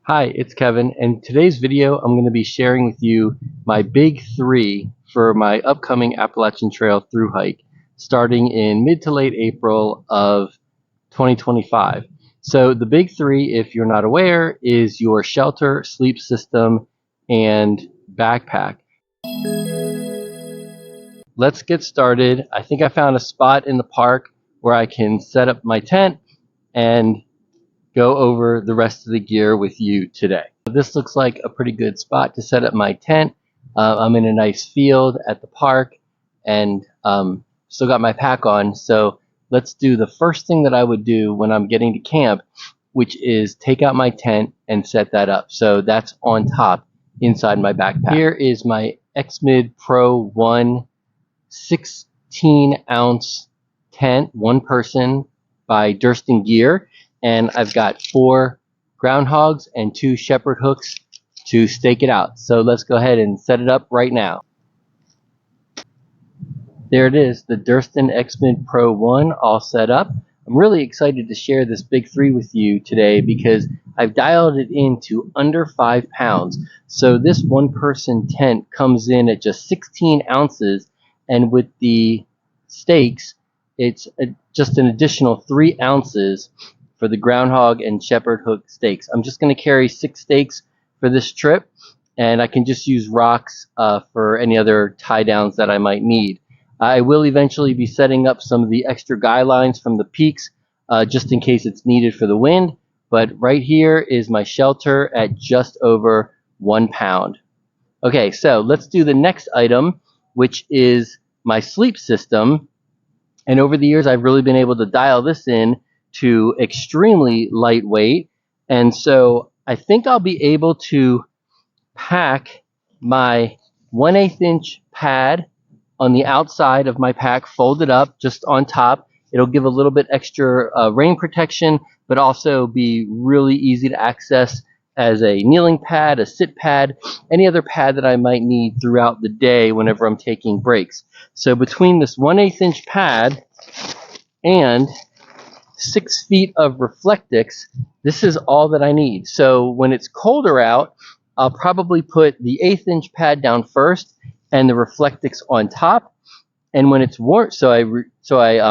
Hi, it's Kevin, and today's video I'm going to be sharing with you my big three for my upcoming Appalachian Trail thru hike starting in mid to late April of 2025. So the big three, if you're not aware, is your shelter, sleep system, and backpack. Let's get started. I think I found a spot in the park where I can set up my tent and go over the rest of the gear with you today. This looks like a pretty good spot to set up my tent. I'm in a nice field at the park and still got my pack on. So let's do the first thing that I would do when I'm getting to camp, which is take out my tent and set that up. So that's on top inside my backpack. Here is my Xmid Pro 1 16-ounce tent, one person, by Durston Gear. And I've got 4 groundhogs and 2 shepherd hooks to stake it out. So let's go ahead and set it up right now. There it is, the Durston Xmid Pro 1 all set up. I'm really excited to share this big three with you today because I've dialed it into under 5 pounds. So this one person tent comes in at just 16 ounces, and with the stakes it's just an additional 3 ounces for the groundhog and shepherd hook stakes. I'm just going to carry 6 stakes for this trip, and I can just use rocks for any other tie downs that I might need. I will eventually be setting up some of the extra guy lines from the peaks just in case it's needed for the wind, but right here is my shelter at just over 1 pound. Okay, so let's do the next item, which is my sleep system. And over the years I've really been able to dial this in to extremely lightweight, and so I think I'll be able to pack my 1/8 inch pad on the outside of my pack, folded up just on top. It'll give a little bit extra rain protection, but also be really easy to access as a kneeling pad, a sit pad, any other pad that I might need throughout the day whenever I'm taking breaks. So between this 1/8 inch pad and 6 feet of Reflectix, this is all that I need. So when it's colder out, I'll probably put the 1/8 inch pad down first and the Reflectix on top. And when it's warm, so I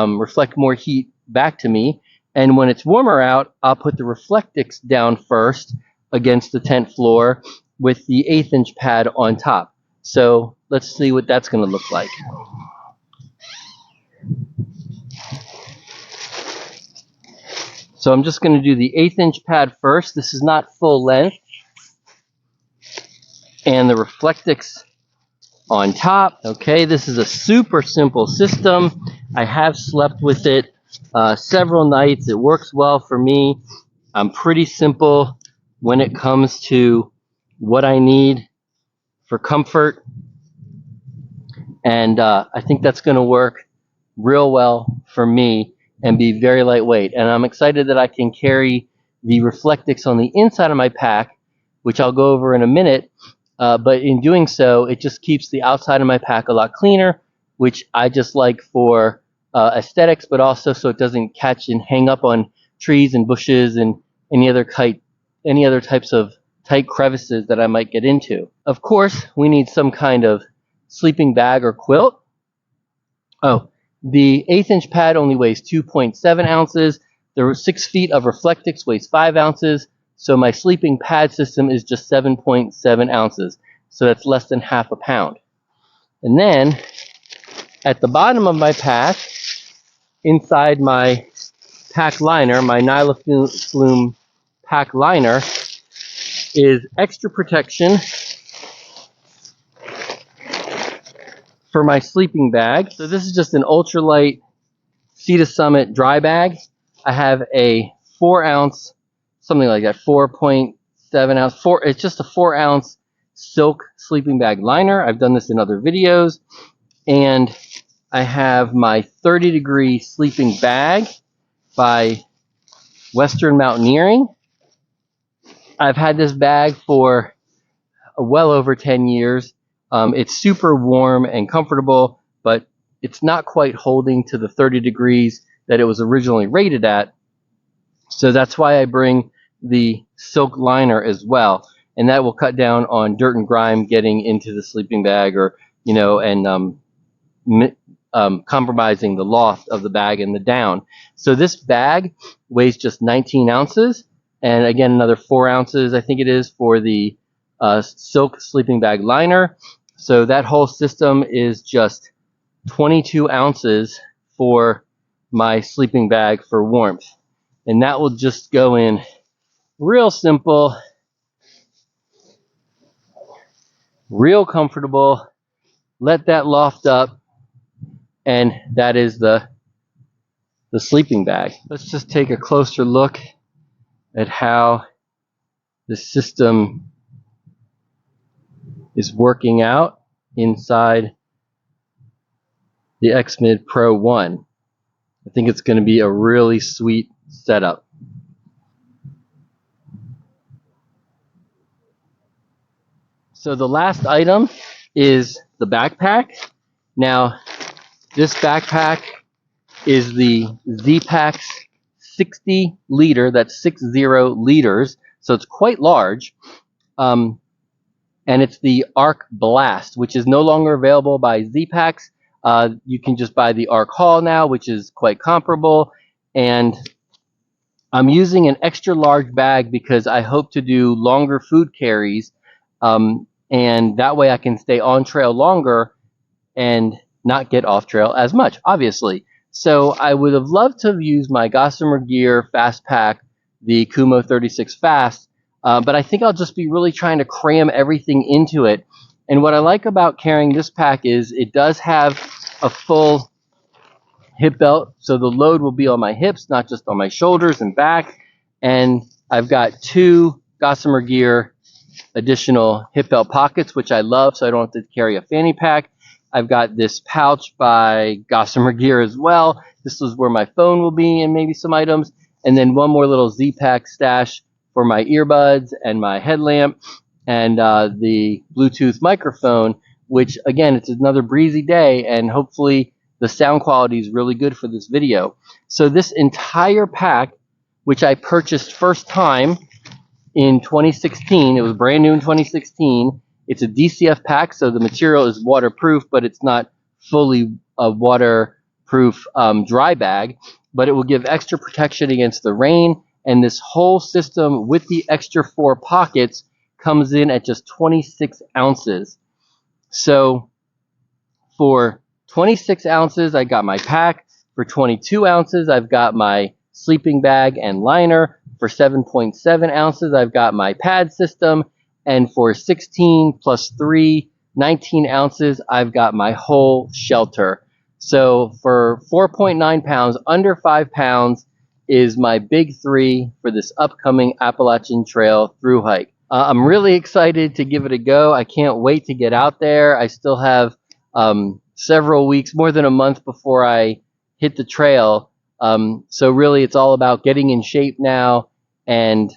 reflect more heat back to me. And when it's warmer out, I'll put the Reflectix down first against the tent floor with the 1/8 inch pad on top. So let's see what that's going to look like. So I'm just going to do the 1/8 inch pad first. This is not full length. And the Reflectix on top. Okay, this is a super simple system. I have slept with it several nights. It works well for me. I'm pretty simple when it comes to what I need for comfort. And I think that's going to work real well for me and be very lightweight. And I'm excited that I can carry the Reflectix on the inside of my pack, which I'll go over in a minute. But in doing so, it just keeps the outside of my pack a lot cleaner, which I just like for aesthetics, but also so it doesn't catch and hang up on trees and bushes and any other types of tight crevices that I might get into. Of course, we need some kind of sleeping bag or quilt. Oh, the 1/8 inch pad only weighs 2.7 ounces. The 6 feet of Reflectix weighs 5 ounces. So my sleeping pad system is just 7.7 ounces. So that's less than half a pound. And then at the bottom of my pack, inside my pack liner, my Nylaflume pack liner, is extra protection for my sleeping bag. So this is just an ultralight Sea to Summit dry bag. I have a 4 ounce, something like that, 4.7 ounce, it's just a 4 ounce silk sleeping bag liner. I've done this in other videos. And I have my 30-degree sleeping bag by Western Mountaineering. I've had this bag for well over 10 years. It's super warm and comfortable, but it's not quite holding to the 30 degrees that it was originally rated at. So that's why I bring the silk liner as well, and that will cut down on dirt and grime getting into the sleeping bag, or and compromising the loft of the bag and the down. So this bag weighs just 19 ounces, and again another 4 ounces I think it is for the silk sleeping bag liner. So that whole system is just 22 ounces for my sleeping bag for warmth, and that will just go in real simple, real comfortable. Let that loft up, and that is the sleeping bag. Let's just take a closer look at how the system is working out inside the XMID Pro 1. I think it's going to be a really sweet setup. So the last item is the backpack. Now, this backpack is the Z-Pack's 60 liter, that's 60 liters, so it's quite large. And it's the Arc Blast, which is no longer available by Z-Packs. You can just buy the Arc Haul now, which is quite comparable. And I'm using an extra large bag because I hope to do longer food carries, and that way I can stay on trail longer and not get off trail as much, obviously. So I would have loved to have used my Gossamer Gear Fast Pack, the Kumo 36 Fast, but I think I'll just be really trying to cram everything into it. And what I like about carrying this pack is it does have a full hip belt, so the load will be on my hips, not just on my shoulders and back. And I've got 2 Gossamer Gear additional hip belt pockets, which I love, so I don't have to carry a fanny pack. I've got this pouch by Gossamer Gear as well. This is where my phone will be and maybe some items. And then one more little Z-Pack stash for my earbuds and my headlamp, and the Bluetooth microphone, which again, it's another breezy day, and hopefully the sound quality is really good for this video. So this entire pack, which I purchased first time in 2016, it was brand new in 2016. It's a DCF pack, so the material is waterproof, but it's not fully a waterproof dry bag, but it will give extra protection against the rain. And this whole system with the extra 4 pockets comes in at just 26 ounces. So for 26 ounces, I got my pack. For 22 ounces, I've got my sleeping bag and liner. For 7.7 ounces, I've got my pad system. And for 16 plus 3, 19 ounces, I've got my whole shelter. So for 4.9 pounds, under 5 pounds, is my big 3 for this upcoming Appalachian Trail Thru Hike. I'm really excited to give it a go. I can't wait to get out there. I still have several weeks, more than a month before I hit the trail. So really it's all about getting in shape now and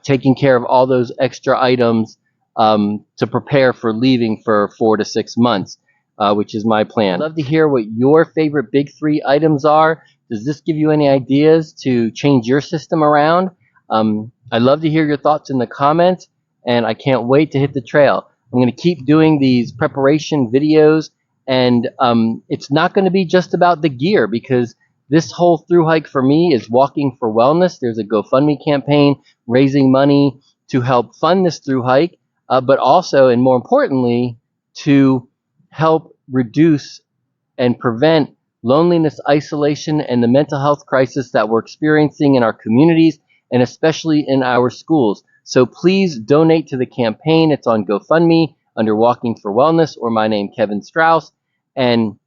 taking care of all those extra items to prepare for leaving for 4 to 6 months, which is my plan. I'd love to hear what your favorite big 3 items are. Does this give you any ideas to change your system around? I'd love to hear your thoughts in the comments, and I can't wait to hit the trail. I'm going to keep doing these preparation videos, and it's not going to be just about the gear, because this whole thru hike for me is walking for wellness. There's a GoFundMe campaign raising money to help fund this thru hike, but also, and more importantly, to help reduce and prevent loneliness, isolation, and the mental health crisis that we're experiencing in our communities, and especially in our schools. So please donate to the campaign. It's on GoFundMe under Walking for Wellness, or my name, Kevin Strauss, and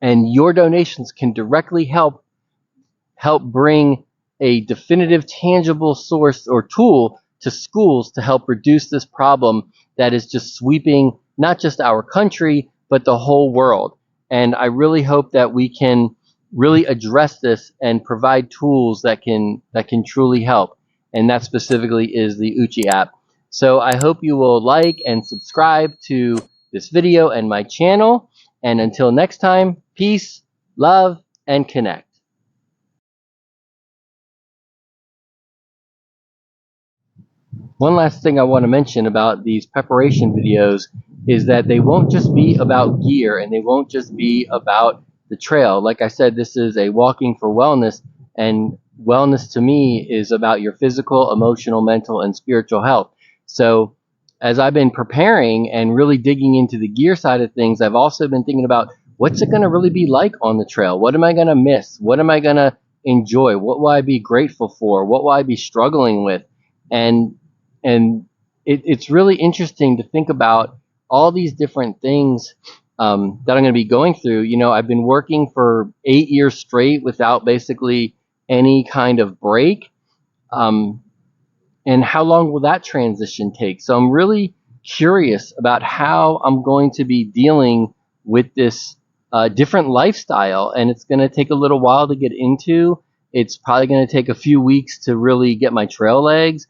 your donations can directly help bring a definitive, tangible source or tool to schools to help reduce this problem that is just sweeping not just our country, but the whole world. And I really hope that we can really address this and provide tools that can truly help. And that specifically is the Uchi app. So I hope you will like and subscribe to this video and my channel. And until next time, peace, love, and connect. One last thing I want to mention about these preparation videos is that they won't just be about gear and they won't just be about the trail. Like I said, this is a walking for wellness, and wellness to me is about your physical, emotional, mental, and spiritual health. So as I've been preparing and really digging into the gear side of things, I've also been thinking about what's it going to really be like on the trail? What am I going to miss? What am I going to enjoy? What will I be grateful for? What will I be struggling with? And it's really interesting to think about all these different things that I'm going to be going through. You know, I've been working for 8 years straight without basically any kind of break. And how long will that transition take? So I'm really curious about how I'm going to be dealing with this different lifestyle, and it's going to take a little while to get into. It's probably going to take a few weeks to really get my trail legs.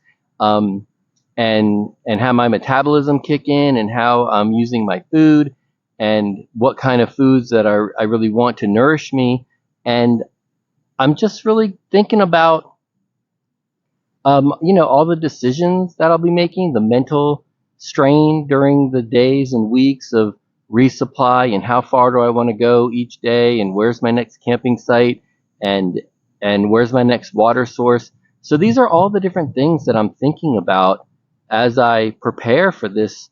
And have my metabolism kick in, and how I'm using my food, and what kind of foods that I really want to nourish me. And I'm just really thinking about you know, all the decisions that I'll be making, the mental strain during the days and weeks of resupply, and how far do I want to go each day, and where's my next camping site, and where's my next water source. So these are all the different things that I'm thinking about as I prepare for this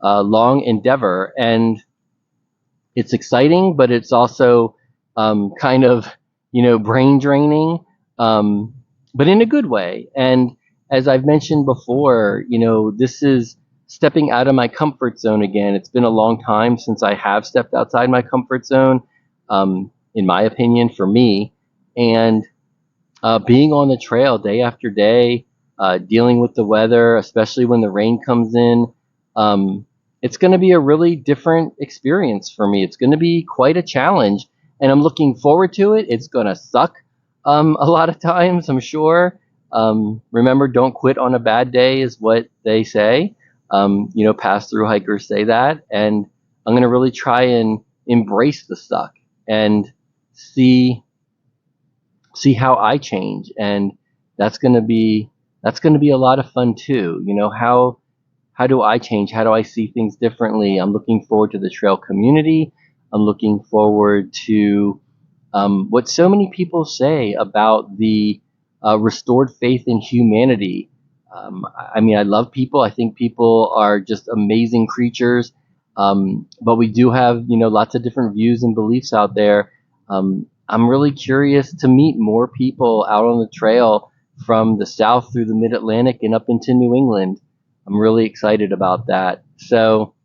long endeavor. And it's exciting, but it's also kind of, you know, brain draining, but in a good way. And as I've mentioned before, you know, this is stepping out of my comfort zone again. It's been a long time since I have stepped outside my comfort zone, in my opinion, for me. And being on the trail day after day, dealing with the weather, especially when the rain comes in, it's going to be a really different experience for me. It's going to be quite a challenge, and I'm looking forward to it. It's going to suck a lot of times, I'm sure. Remember, don't quit on a bad day is what they say. You know, pass through hikers say that, and I'm going to really try and embrace the suck and see how I change. And that's going to be a lot of fun too. You know, how do I change? How do I see things differently? I'm looking forward to the trail community. I'm looking forward to what so many people say about the restored faith in humanity. I mean, I love people. I think people are just amazing creatures. But we do have, you know, lots of different views and beliefs out there. I'm really curious to meet more people out on the trail from the South through the Mid-Atlantic and up into New England. I'm really excited about that. So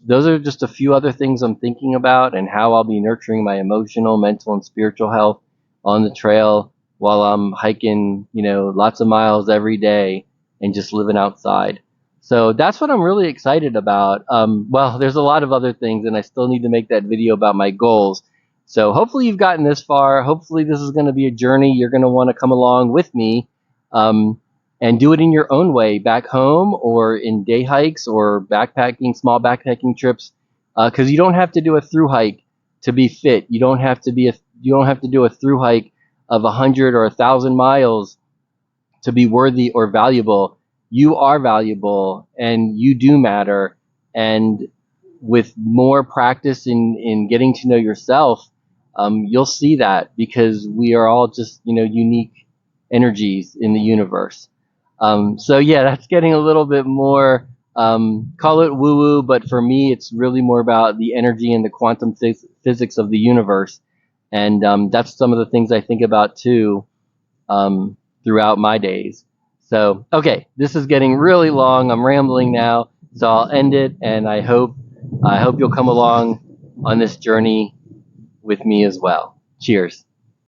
those are just a few other things I'm thinking about, and how I'll be nurturing my emotional, mental, and spiritual health on the trail while I'm hiking, you know, lots of miles every day and just living outside. So that's what I'm really excited about. Well, there's a lot of other things, and I still need to make that video about my goals. So hopefully you've gotten this far. Hopefully this is going to be a journey you're going to want to come along with me, and do it in your own way back home, or in day hikes, or backpacking, small backpacking trips. Because you don't have to do a thru hike to be fit. You don't have to do a thru hike of 100 or 1,000 miles to be worthy or valuable. You are valuable, and you do matter. And with more practice in getting to know yourself, you'll see that, because we are all just, you know, unique energies in the universe. So yeah, that's getting a little bit more, call it woo-woo, but for me, it's really more about the energy and the quantum physics of the universe. And that's some of the things I think about too, throughout my days. So, okay, this is getting really long. I'm rambling now, so I'll end it, and I hope you'll come along on this journey with me as well. Cheers.